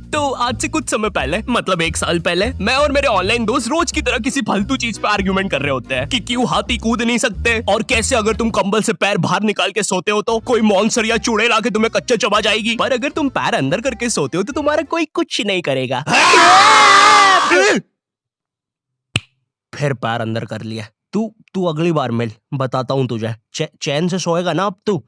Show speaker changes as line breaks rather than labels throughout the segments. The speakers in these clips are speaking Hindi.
तो आज से कुछ समय पहले, मतलब 1 साल पहले, मैं और मेरे ऑनलाइन दोस्त रोज की तरह किसी फालतू चीज पे आर्ग्यूमेंट कर रहे होते हैं कि क्यों हाथी कूद नहीं सकते, और कैसे अगर तुम कंबल से पैर बाहर निकाल के सोते हो तो कोई मॉन्स्टर या चूड़ैल आके तुम्हें कच्चा चबा जाएगी, पर अगर तुम पैर अंदर करके सोते हो तो तुम्हारा कोई कुछ नहीं करेगा। फिर पैर अंदर कर लिया। तू अगली बार मिल, बताता हूँ तुझे। चैन से सोएगा ना अब तू।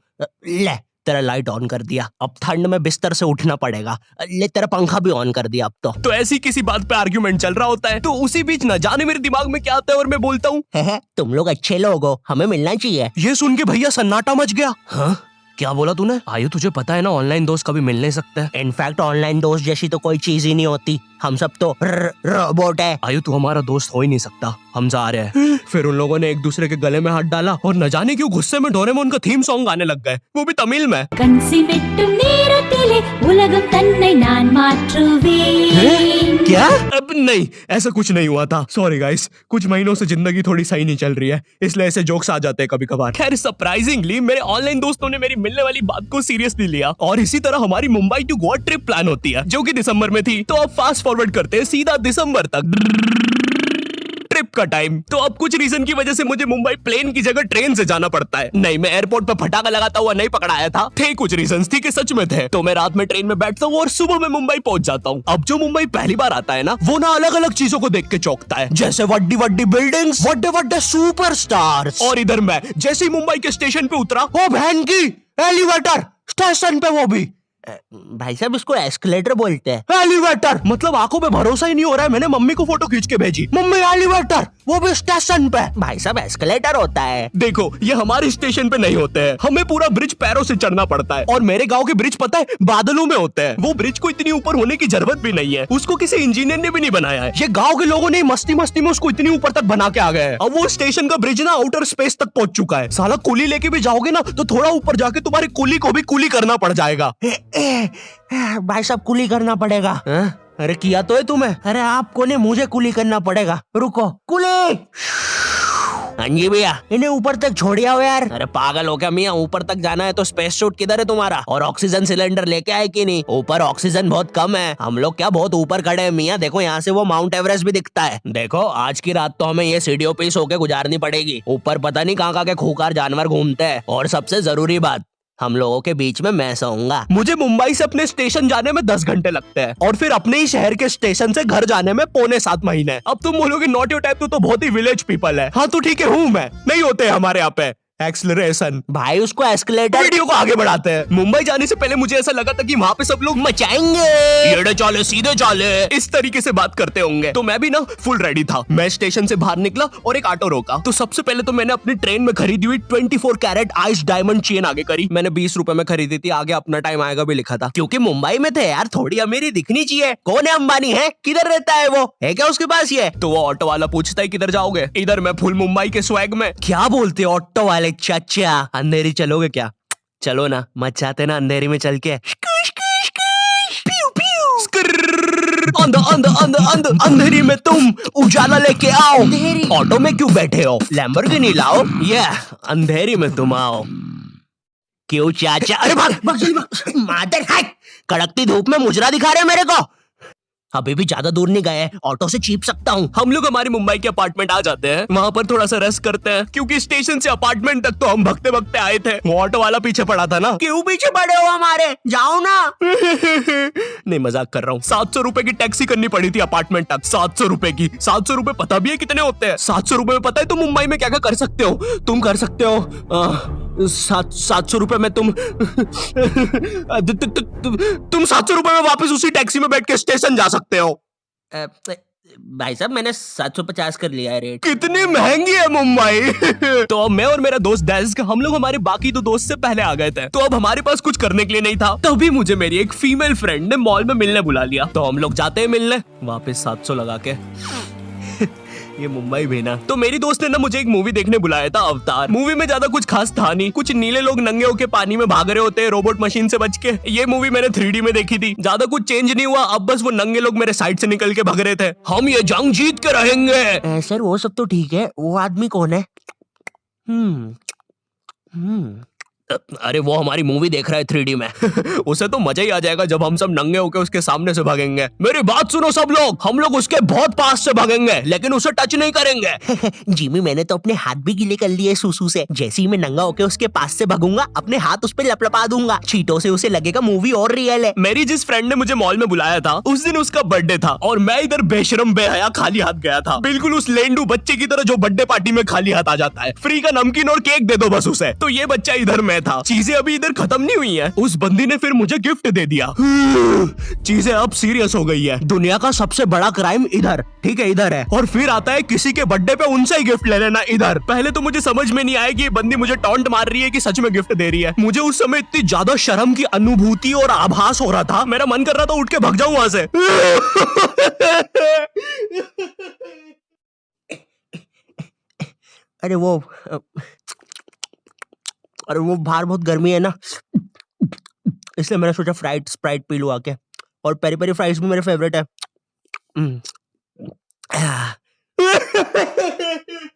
ले तेरा लाइट ऑन कर दिया, अब ठंड में बिस्तर से उठना पड़ेगा। ले तेरा पंखा भी ऑन कर दिया अब तो ऐसी किसी बात पे आर्ग्यूमेंट चल रहा होता है, तो उसी बीच न जाने मेरे दिमाग में क्या आता है और मैं बोलता हूँ, तुम लोग अच्छे लोग हो, हमें मिलना चाहिए। ये सुन के भैया सन्नाटा मच गया। हाँ क्या बोला तूने? आयु तुझे पता है ना ऑनलाइन दोस्त कभी मिल नहीं सकते। इनफैक्ट ऑनलाइन दोस्त जैसी तो कोई चीज ही नहीं होती, हम सब तो रोबोट है। आयु तू हमारा दोस्त हो ही नहीं सकता, हम जा रहे हैं। फिर उन लोगों ने एक दूसरे के गले में हाथ डाला और न जाने क्यों गुस्से में डोरेमोन का थीम सॉन्ग गाने लग गए, वो भी तमिल में। क्या? अब नहीं, ऐसा कुछ नहीं हुआ था। सॉरी गाइस, कुछ महीनों से जिंदगी थोड़ी सही नहीं चल रही है, इसलिए ऐसे जोक्स आ जाते हैं कभी कभार। खैर सरप्राइजिंगली मेरे ऑनलाइन दोस्तों ने मेरी मिलने वाली बात को सीरियसली लिया और इसी तरह हमारी Mumbai to Goa trip plan होती है, जो कि दिसंबर में थी। तो अब फास्ट फॉरवर्ड करते हैं सीधा दिसंबर तक ट्रिप का टाइम। तो अब कुछ रीजन की वजह से मुझे मुंबई प्लेन की जगह ट्रेन से जाना पड़ता है। नहीं, मैं एयरपोर्ट पर फटाका लगाता हुआ नहीं पकड़ाया था। थे कुछ रीजंस, थी कि सच में थे। तो मैं रात में ट्रेन में बैठता हूँ और सुबह में मुंबई पहुंच जाता हूँ। अब जो मुंबई पहली बार आता है ना, वो ना अलग अलग चीजों को देख के चौंकता है, जैसे वड्डी वड्डी बिल्डिंग्स, वड्डे वड्डे सुपरस्टार्स। और इधर मैं जैसे ही मुंबई के स्टेशन पे उतरा, ओ बहन की एलिवेटर स्टेशन पे, वो भी भाई साहब इसको एस्केलेटर बोलते हैं। एलिवेटर मतलब आंखों पे भरोसा ही नहीं हो रहा है। मैंने मम्मी को फोटो खींच के भेजी, मम्मी एलिवेटर, वो भी स्टेशन पे। भाई साहब एस्केलेटर होता है। देखो ये हमारे स्टेशन पे नहीं होते हैं, हमें पूरा ब्रिज पैरों से चढ़ना पड़ता है। और मेरे गांव के ब्रिज पता है बादलों में होते हैं। वो ब्रिज को इतनी ऊपर होने की जरूरत भी नहीं है, उसको किसी इंजीनियर ने भी नहीं बनाया है। ये गाँव के लोगों ने मस्ती मस्ती में उसको इतनी ऊपर तक बना के आ गए हैं। अब वो स्टेशन का ब्रिज ना आउटर स्पेस तक पहुंच चुका है। साला कुली लेके भी जाओगे ना तो थोड़ा ऊपर जाके तुम्हारी कुली को भी कुली करना पड़ जाएगा। भाई साहब कुली करना पड़ेगा। अरे किया तो है तुम्हें। अरे आपको नहीं, मुझे कुली करना पड़ेगा। रुको, कुली। हाँ जी भैया, इन्हें ऊपर तक छोड़िया हो यार। अरे पागल हो क्या मियाँ, ऊपर तक जाना है तो स्पेस सूट किधर है तुम्हारा? और ऑक्सीजन सिलेंडर लेके आए कि नहीं? ऊपर ऑक्सीजन बहुत कम है, हम लोग क्या बहुत ऊपर खड़े हैं मियाँ। देखो यहाँ से वो माउंट एवरेस्ट भी दिखता है। देखो आज की रात तो हमें ये सीढ़ियों पे सो के गुजारनी पड़ेगी। ऊपर पता नहीं कहाँ के खूंखार जानवर घूमते हैं। और सबसे जरूरी बात, हम लोगों के बीच में मैं सोऊंगा। मुझे मुंबई से अपने स्टेशन जाने में 10 घंटे लगते हैं और फिर अपने ही शहर के स्टेशन से घर जाने में 6.25 महीने। अब तुम बोलोगे नॉट योर टाइप, तो बहुत ही विलेज पीपल है। हाँ तो ठीक है, हूँ मैं, नहीं होते हमारे यहाँ पे एक्सेलरेशन। भाई उसको एस्केलेटर। वीडियो को आगे बढ़ाते हैं। मुंबई जाने से पहले मुझे ऐसा लगा था कि वहाँ पे सब लोग मचाएंगे, येड़े चाले सीधे चाले, इस तरीके से बात करते होंगे। तो मैं भी ना फुल रेडी था। मैं स्टेशन से बाहर निकला और एक ऑटो रोका। तो सबसे पहले तो मैंने अपनी ट्रेन में खरीदी हुई 24 कैरेट आइस डायमंड चेन आगे करी। मैंने 20 रुपए में खरीदी थी, आगे अपना टाइम आएगा भी लिखा था, क्योंकि मुंबई में थे यार, थोड़ी अमीरी दिखनी चाहिए। कौन है अंबानी? है किधर रहता है वो? है क्या उसके पास ये? तो वो ऑटो वाला पूछता है किधर जाओगे? इधर मैं फुल मुंबई के स्वैग में। क्या बोलते ऑटो वाले चाचा, अंधेरी चलोगे क्या? चलो ना, मचाते ना अंधेरी में चल के। अंधेरी में तुम उजाला लेके आओ। ऑटो में क्यों बैठे हो? लैम्बोर्गिनी लाओ। ये अंधेरी में तुम आओ। क्यों चाचा? अरे भाग मादर है, कड़कती धूप में मुजरा दिखा रहे मेरे को। अभी भी ज्यादा दूर नहीं गए, ऑटो से चीप सकता हूँ। हम लोग हमारी मुंबई के अपार्टमेंट आ जाते हैं, वहाँ पर थोड़ा सा रेस्ट करते हैं, क्योंकि स्टेशन से अपार्टमेंट तक तो हम भगते भगते आए थे। वो ऑटो वाला पीछे पड़ा था ना। क्यों पीछे पड़े हो हमारे? जाओ ना। नहीं मजाक कर रहा हूँ। 700 रुपए की टैक्सी करनी पड़ी थी अपार्टमेंट तक। 700 रुपए की। 700 रुपए पता भी है कितने होते हैं? 700 रुपए में पता है तुम मुंबई में क्या क्या कर सकते हो? तुम कर सकते हो 700 रुपए में तुम 700 रुपए में वापस उसी टैक्सी में बैठ के स्टेशन जा सकते हो। भाई साहब मैंने 750 कर लिया है रेट। कितनी महंगी है मुंबई। तो अब मैं और मेरा दोस्त डेस्क, हम लोग हमारे बाकी 2 दोस्त से पहले आ गए थे। तो अब हमारे पास कुछ करने के लिए नहीं था। तभी मुझे मेरी एक फीमेल फ्रेंड ने मॉल में मिलने बुला लिया। तो हम लोग जाते हैं मिलने, वापस 700 लगा के। ये मुंबई भी ना। तो मेरी दोस्त ने ना मुझे एक मूवी देखने बुलाया था, अवतार। मूवी में ज्यादा कुछ खास था नहीं, कुछ नीले लोग नंगे होके पानी में भाग रहे होते हैं रोबोट मशीन से बच के। ये मूवी मैंने 3D में देखी थी, ज्यादा कुछ चेंज नहीं हुआ। अब बस वो नंगे लोग मेरे साइड से निकल के भाग रहे थे। हम ये जंग जीत के रहेंगे। सर वो सब तो ठीक है, वो आदमी कौन है? अरे वो हमारी मूवी देख रहा है 3D में। उसे तो मजा ही आ जाएगा जब हम सब नंगे होकर उसके सामने से भागेंगे। मेरी बात सुनो सब लोग, हम लोग उसके बहुत पास से भागेंगे लेकिन उसे टच नहीं करेंगे।
जिमी मैंने तो अपने हाथ भी गीले कर लिए सूसू से। जैसे ही मैं नंगा होकर उसके पास से भागूंगा अपने हाथ उस पे लपलपा दूंगा। चीटों से उसे लगेगा मूवी और रियल है।
मेरी जिस फ्रेंड ने मुझे मॉल में बुलाया था उस दिन उसका बर्थडे था और मैं इधर बेशरम बेहया खाली हाथ गया था, बिल्कुल उस लेंडू बच्चे की तरह जो बर्थडे पार्टी में खाली हाथ आ जाता है। फ्री का नमकीन और केक दे दो बस उसे। तो ये बच्चा इधर मैं था। चीजें अभी इधर खत्म नहीं हुई है। उस बंदी ने फिर मुझे गिफ्ट दे दिया। चीजें अब सीरियस हो गई है। दुनिया का सबसे बड़ा क्राइम इधर, ठीक है इधर है, और फिर आता है किसी के बर्थडे पे उनसे ही गिफ्ट ले लेना इधर। पहले तो मुझे समझ में नहीं आया कि ये बंदी मुझे टॉन्ट मार रही है कि सच में गिफ्ट दे रही है। मुझे उस समय इतनी ज्यादा शर्म की अनुभूति और आभास हो रहा था, मेरा मन कर रहा था उठ के भाग जाऊं वहां से।
अरे वो बाहर बहुत गर्मी है ना, इसलिए मैंने सोचा स्प्राइट पी लूं आके। और पेरी पेरी फ्राइज भी मेरे फेवरेट है।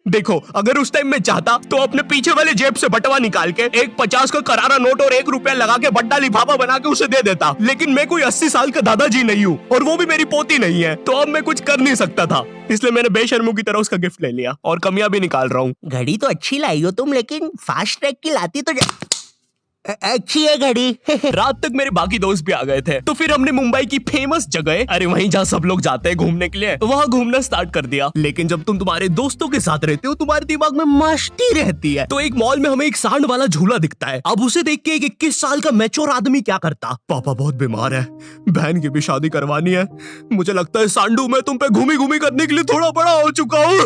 देखो अगर उस टाइम में चाहता तो अपने पीछे वाले जेब से बटवा निकाल के एक 50 का करारा नोट और 1 रुपया लगा के बड्डा लिफाफा बना के उसे दे देता, लेकिन मैं कोई 80 साल का दादाजी नहीं हूँ और वो भी मेरी पोती नहीं है, तो अब मैं कुछ कर नहीं सकता था। इसलिए मैंने बेशर्मों की तरह उसका गिफ्ट ले लिया और कमियां भी निकाल रहा हूँ।
घड़ी तो अच्छी लाई हो तुम, लेकिन फास्ट ट्रैक की लाती तो अच्छी है घड़ी।
रात तक मेरे बाकी दोस्त भी आ गए थे, तो फिर हमने मुंबई की फेमस जगह, अरे वहीं जहाँ सब लोग जाते हैं घूमने के लिए, वहाँ घूमना स्टार्ट कर दिया। लेकिन जब तुम तुम्हारे दोस्तों के साथ रहते हो तुम्हारे दिमाग में मस्ती रहती है। तो एक मॉल में हमें एक सांड वाला झूला दिखता है। अब उसे देख के एक 21 साल का मैच्योर आदमी क्या करता, पापा बहुत बीमार है, बहन की भी शादी करवानी है, मुझे लगता है सांडू मैं तुम पे घूमी घूमी करने के लिए थोड़ा बड़ा हो चुका हूँ।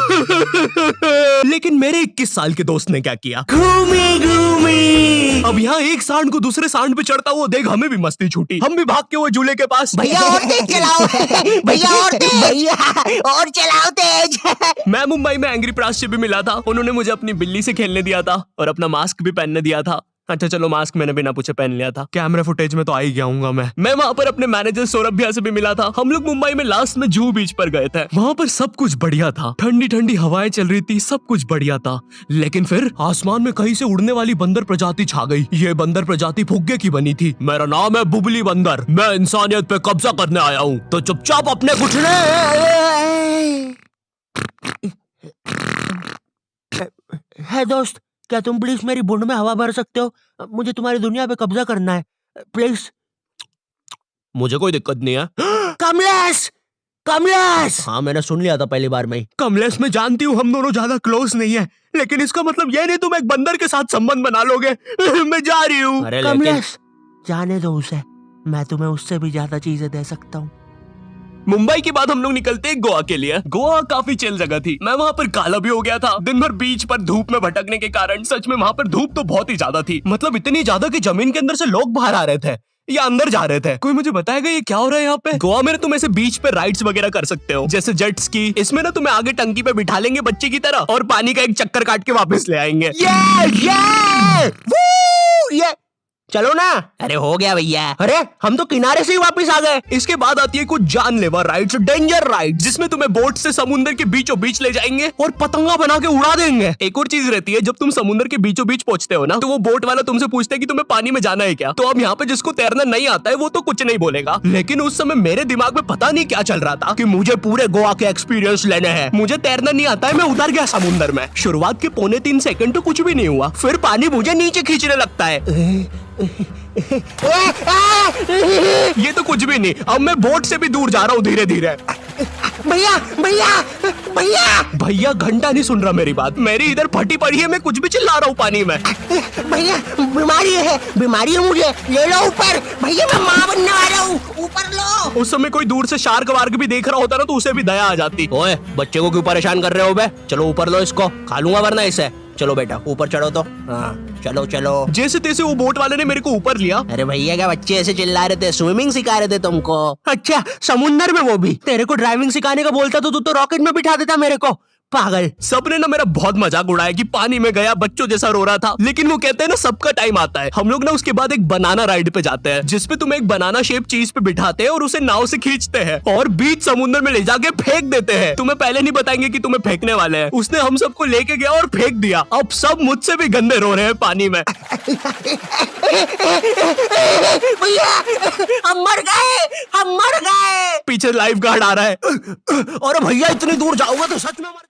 लेकिन मेरे 21 साल के दोस्त ने क्या किया,
घूमी घूमी।
अब यहाँ एक सांड को दूसरे सांड पे चढ़ता हुआ देख हमें भी मस्ती छूटी। हम भी भाग के वो झूले के पास,
भैया और तेज चलाओ, भैया और तेज, भैया और चलाओ तेज।
मैं मुंबई में एंग्री प्रास से भी मिला था। उन्होंने मुझे अपनी बिल्ली से खेलने दिया था और अपना मास्क भी पहनने दिया था। अच्छा चलो मास्क मैंने बिना पूछे पहन लिया था, कैमरा फुटेज में तो आ ही गया हूँ मैं वहाँ पर अपने मैनेजर सौरभ भैया से भी मिला था। हम लोग मुंबई में लास्ट में जूहू बीच पर गए थे। वहाँ पर सब कुछ बढ़िया था, ठंडी ठंडी हवाएं चल रही थी, सब कुछ बढ़िया था। लेकिन फिर आसमान में कहीं से उड़ने वाली बंदर प्रजाति छा गई। ये बंदर प्रजाति फुग्गे की बनी थी। मेरा नाम है बुबली बंदर, मैं इंसानियत पे कब्जा करने आया हूँ, तो चुपचाप अपने घुटने।
है दोस्त, क्या तुम प्लीज मेरी बूंद में हवा भर सकते हो? मुझे तुम्हारी दुनिया पे कब्जा करना है प्लीज।
मुझे कोई दिक्कत नहीं है।
कमलेश, कमलेश। हाँ मैंने सुन लिया था पहली बार में ही।
कमलेश मैं जानती हूँ हम दोनों ज्यादा क्लोज नहीं है, लेकिन इसका मतलब ये नहीं तुम एक बंदर के साथ संबंध बना लोगे। मैं जा रही हूँ।
कमलेश जाने दो उसे, मैं तुम्हें उससे भी ज्यादा चीजें दे सकता हूँ।
मुंबई के बाद हम लोग निकलते हैं गोवा के लिए। गोवा काफी चिल जगह थी। मैं वहाँ पर काला भी हो गया था दिन भर बीच पर धूप में भटकने के कारण। सच में वहाँ पर धूप तो बहुत ही ज्यादा थी, मतलब इतनी ज्यादा कि जमीन के अंदर से लोग बाहर आ रहे थे या अंदर जा रहे थे। कोई मुझे बताएगा ये क्या हो रहा है यहाँ पे? गोवा में तुम ऐसे बीच पे राइड्स वगैरह कर सकते हो, जैसे जेट स्की। इसमें ना तुम्हें आगे टंकी पे बिठा लेंगे बच्चे की तरह और पानी का एक चक्कर काट के वापस ले आएंगे।
ये चलो ना। अरे हो गया भैया। अरे हम तो किनारे से ही वापस आ गए।
इसके बाद आती है कुछ जानलेवा राइड्स, डेंजर राइड, जिसमें तुम्हें बोट से समुद्र के बीचों बीच ले जाएंगे और पतंगा बना के उड़ा देंगे। एक और चीज रहती है, जब तुम समुद्र के बीचों बीच पहुंचते हो ना, तो वो बोट वाला तुमसे पूछता है कि तुम्हें पानी में जाना है क्या। तो अब यहाँ पे जिसको तैरना नहीं आता है वो तो कुछ नहीं बोलेगा, लेकिन उस समय मेरे दिमाग में पता नहीं क्या चल रहा था कि मुझे पूरे गोवा के एक्सपीरियंस लेने हैं। मुझे तैरना नहीं आता है, मैं उतर गया समुद्र में। शुरुआत के 2.25 सेकंड तो कुछ भी नहीं हुआ, फिर पानी मुझे नीचे खींचने लगता है। ये तो कुछ भी नहीं, अब मैं बोट से भी दूर जा रहा हूँ धीरे धीरे।
भैया भैया भैया
भैया घंटा नहीं सुन रहा मेरी बात, मेरी इधर फटी पड़ी है, मैं कुछ भी चिल्ला रहा हूँ पानी में।
भैया बीमारी है मुझे, ले लो ऊपर। भैया मैं माँ बनने वाला हूँ, ऊपर लो।
उस समय कोई दूर से शार्क वार्क भी देख रहा होता ना तो उसे भी दया आ जाती। ओए बच्चे को क्यों परेशान कर रहे हो बे, चलो ऊपर लो इसको, खा लूंगा वरना इसे। चलो बेटा ऊपर चढ़ो तो। हाँ चलो चलो। जैसे तैसे वो बोट वाले ने मेरे को ऊपर लिया।
अरे भैया क्या बच्चे ऐसे चिल्ला रहे थे, स्विमिंग सिखा रहे थे तुमको? अच्छा समुंदर में, वो भी तेरे को ड्राइविंग सिखाने का बोलता तो तू तो रॉकेट में बिठा देता मेरे को। पागल।
सबने ना मेरा बहुत मजाक उड़ाया कि पानी में गया बच्चों जैसा रो रहा था, लेकिन वो कहते हैं ना सबका टाइम आता है। हम लोग ना उसके बाद एक बनाना राइड पे जाते हैं जिसपे तुम्हें एक बनाना शेप चीज पे बिठाते हैं और उसे नाव से खींचते हैं और बीच समुद्र में ले जाके फेंक देते हैं। तुम्हें पहले नहीं बताएंगे कि तुम्हें फेंकने वाले हैं। उसने हम सबको लेके गया और फेंक दिया। अब सब मुझसे भी गंदे रो रहे हैं पानी में।
भैया हम मर गए, हम मर गए।
पीछे लाइफ गार्ड आ रहा है।
अरे भैया इतनी दूर जाओगे तो सच में मर